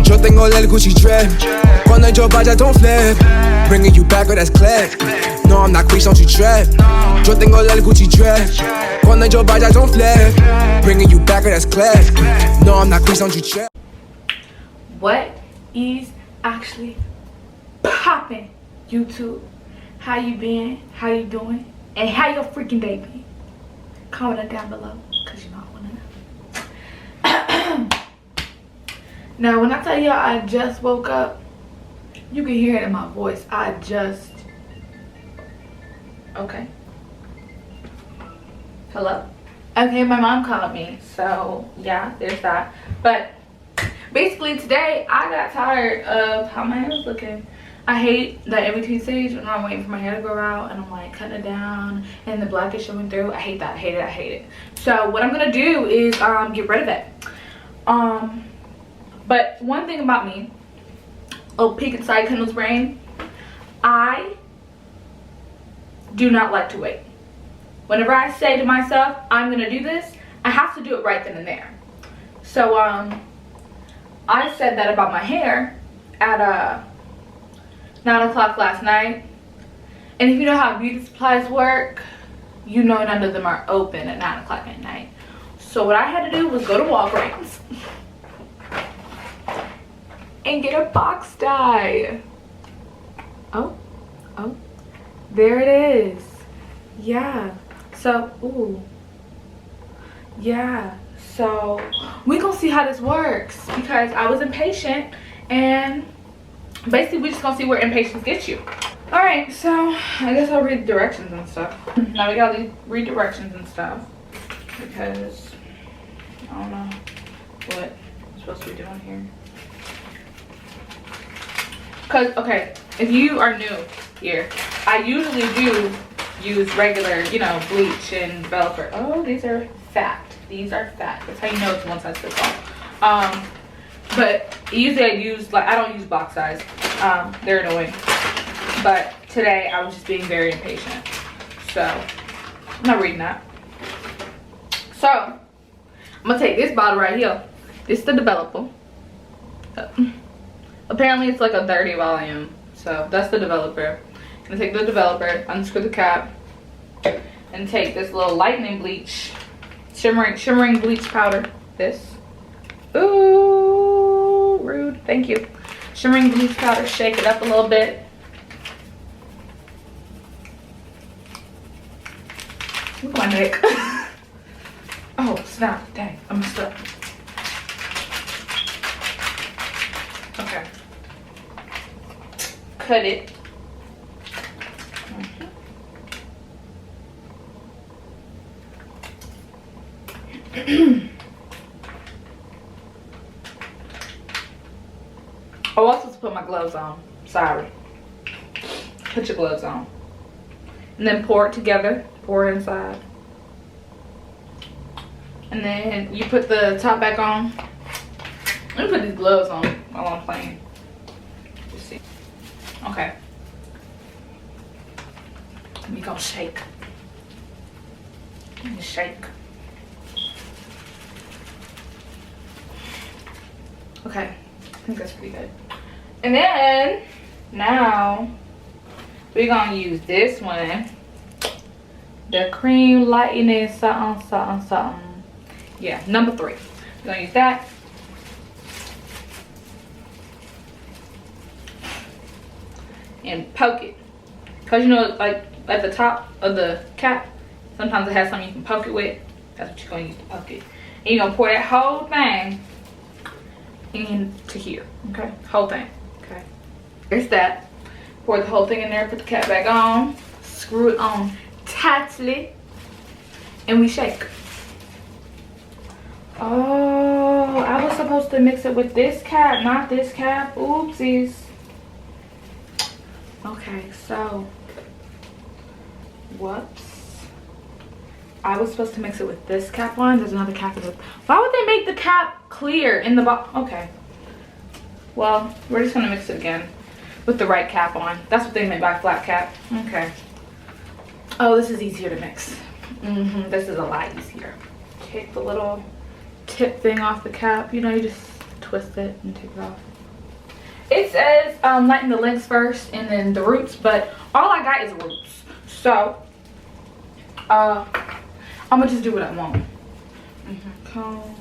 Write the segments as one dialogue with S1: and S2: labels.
S1: Yo tengo el Gucci drip. Cuando yo vaya, don't flip. Bringing you back with that clip. No, I'm not crease, don't you trip. Yo tengo el Gucci drip. Cuando yo vaya, don't flip. Bringing you back with that clip. No, I'm not crease, don't you trip.
S2: What is actually popping, YouTube? How you been? How you doing? And how your freaking day been? Comment it down below, cause you know I wanna know. Now, when I tell y'all I just woke up, you can hear it in my voice. Okay. Hello? Okay, my mom called me, so yeah, there's that. But basically today I got tired of how my hair was looking. I hate that every 2 stage when I'm waiting for my hair to grow out and I'm like cutting it down and the black is showing through. I hate that. I hate it. I hate it. So what I'm gonna do is get rid of it. But one thing about me, peek inside Kendall's brain, I do not like to wait. Whenever I say to myself I'm gonna do this, I have to do it right then and there. So I said that about my hair at 9 o'clock last night. And if you know how beauty supplies work, you know none of them are open at 9 o'clock at night. So what I had to do was go to Walgreens and get a box dye. Oh, there it is. Yeah. So, ooh. Yeah. So we gonna see how this works because I was impatient, and basically we just gonna see where impatience gets you. All right, so I guess I'll read directions and stuff. Now we gotta read directions and stuff because I don't know what I'm supposed to be doing here. Cause okay, if you are new here, I usually do use regular, you know, bleach and developer. Oh, these are fat. These are fat. That's how you know it's one size fits all. But usually I don't use box size. They're annoying. But today I was just being very impatient. So I'm not reading that. So I'm gonna take this bottle right here. It's the developer. Apparently it's like a 30 volume. So that's the developer. I'm gonna take the developer, unscrew the cap, and take this little lightning bleach. Shimmering bleach powder. This. Ooh, rude. Thank you. Shimmering bleach powder. Shake it up a little bit. Look at my neck. Oh, snap. Dang. I messed up. Okay. Cut it. I was supposed to put my gloves on. Sorry. Put your gloves on. And then pour it together. Pour it inside. And then you put the top back on. Let me put these gloves on while I'm playing. Let's see. Okay. We gonna shake. Let me shake. Okay, I think that's pretty good. And then now we're gonna use this one, the cream lightning something. Yeah, number 3. We're gonna use that. And poke it, cause you know, like at the top of the cap, sometimes it has something you can poke it with. That's what you're gonna use to poke it. And you're gonna pour that whole thing into here. Okay, whole thing. Okay, there's that. Pour the whole thing in there. Put the cap back on. Screw it on tightly, and we shake. Oh, I was supposed to mix it with this cap, not this cap. Oopsies. Okay, so whoops. I was supposed to mix it with this cap on. There's another cap in this. Why would they make the cap clear in the bottom? Okay. Well, we're just gonna mix it again with the right cap on. That's what they meant by flat cap. Okay. Oh, this is easier to mix. This is a lot easier. Take the little tip thing off the cap. You know, you just twist it and take it off. It says lighten the links first and then the roots, but all I got is roots. So I'm gonna just do what I want. Comb.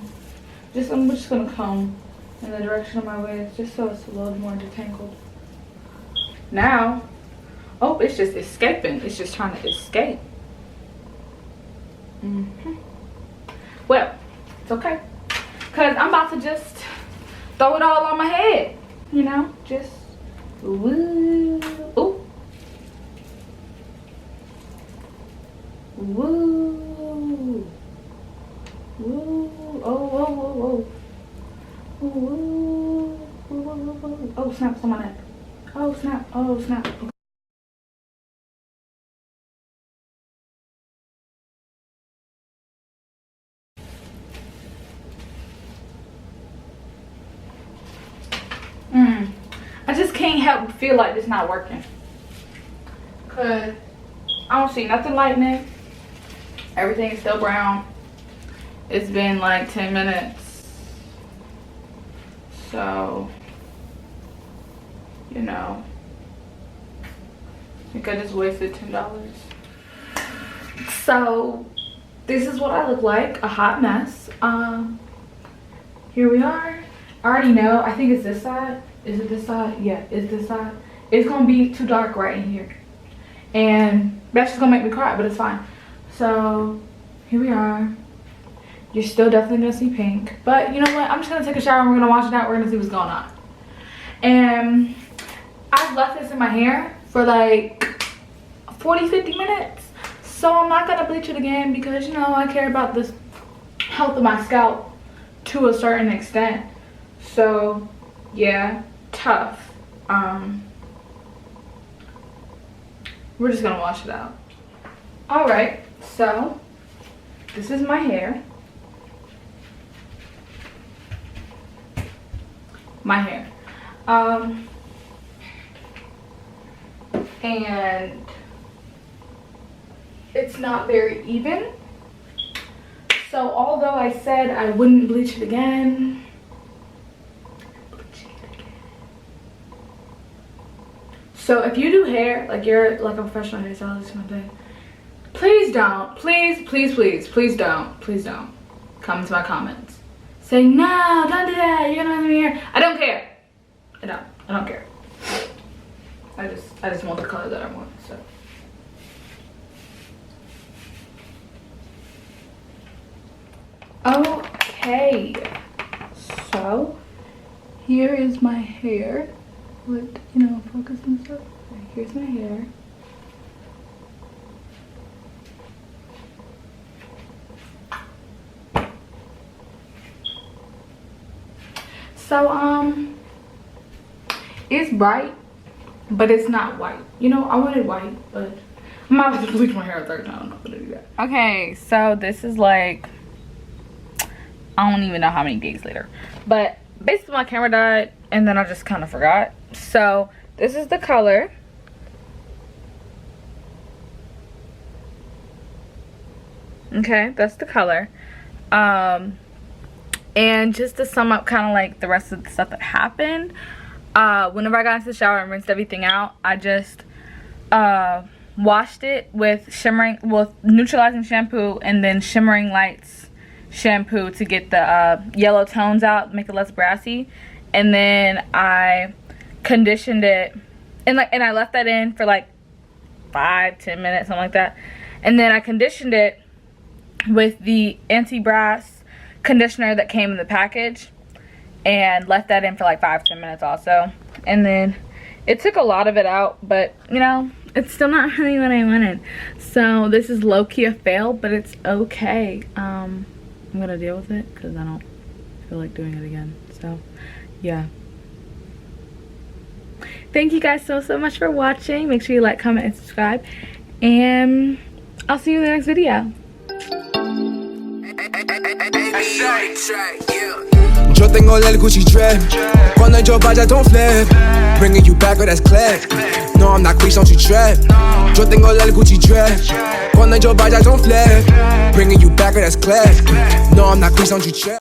S2: I'm just gonna comb in the direction of my waist just so it's a little more detangled. Now, oh, it's just escaping. It's just trying to escape. Well, it's okay, cause I'm about to just throw it all on my head. You know, just woo, ooh, woo, woo, oh, oh, oh, oh, woo, woo, oh, snap, it's on my neck. Oh, snap, oh, snap. I just can't help but feel like it's not working. Cause I don't see nothing lightening. Everything is still brown. It's been like 10 minutes. So, you know, I think I just wasted $10. So, this is what I look like, a hot mess. Here we are. I already know, I think it's this side. Is it this side? Yeah, it's this side. It's gonna be too dark right in here. And that's just gonna make me cry, but it's fine. So, here we are. You're still definitely gonna see pink. But you know what? I'm just gonna take a shower and we're gonna wash it out. We're gonna see what's going on. And I've left this in my hair for like 40-50 minutes. So I'm not gonna bleach it again because, you know, I care about the health of my scalp to a certain extent. So, yeah, tough. We're just gonna wash it out. All right, so this is my hair. My hair. And it's not very even. So although I said I wouldn't bleach it again, so if you do hair, like you're like a professional hairstylist or something, please don't, please don't come to my comments saying, no, don't do that, you're gonna have me hair. I don't care. I don't care. I just want the color that I want, so. Okay, so here is my hair. With, you know, focus and stuff. Okay, here's my hair. So it's bright, but it's not white. You know, I wanted white, but I'm not about to bleach my hair a third time. I'm not gonna do that. Okay, so this is like, I don't even know how many days later, but basically my camera died and then I just kind of forgot. So this is the color. Okay, that's the color. And just to sum up kind of like the rest of the stuff that happened, whenever I got into the shower and rinsed everything out, I just washed it with neutralizing shampoo and then shimmering lights shampoo to get the yellow tones out, make it less brassy. And then I conditioned it and I left that in for like 5-10 minutes, something like that. And then I conditioned it with the anti-brass conditioner that came in the package and left that in for like 5-10 minutes also. And then it took a lot of it out, but you know, it's still not really what I wanted. So this is low-key a fail, but it's okay. I'm gonna deal with it because I don't feel like doing it again. So yeah, thank you guys so much for watching. Make sure you like, comment, and subscribe, and I'll see you in the next video.
S1: Yo tengo el Gucci drip. Cuando yo vaya don't flip. Bringing you back, oh that's clear. No, I'm not creased, don't you trip. Yo tengo el Gucci drip. Cuando yo vaya don't flip. Bringing you back, oh that's clear. No, I'm not creased, don't you trip.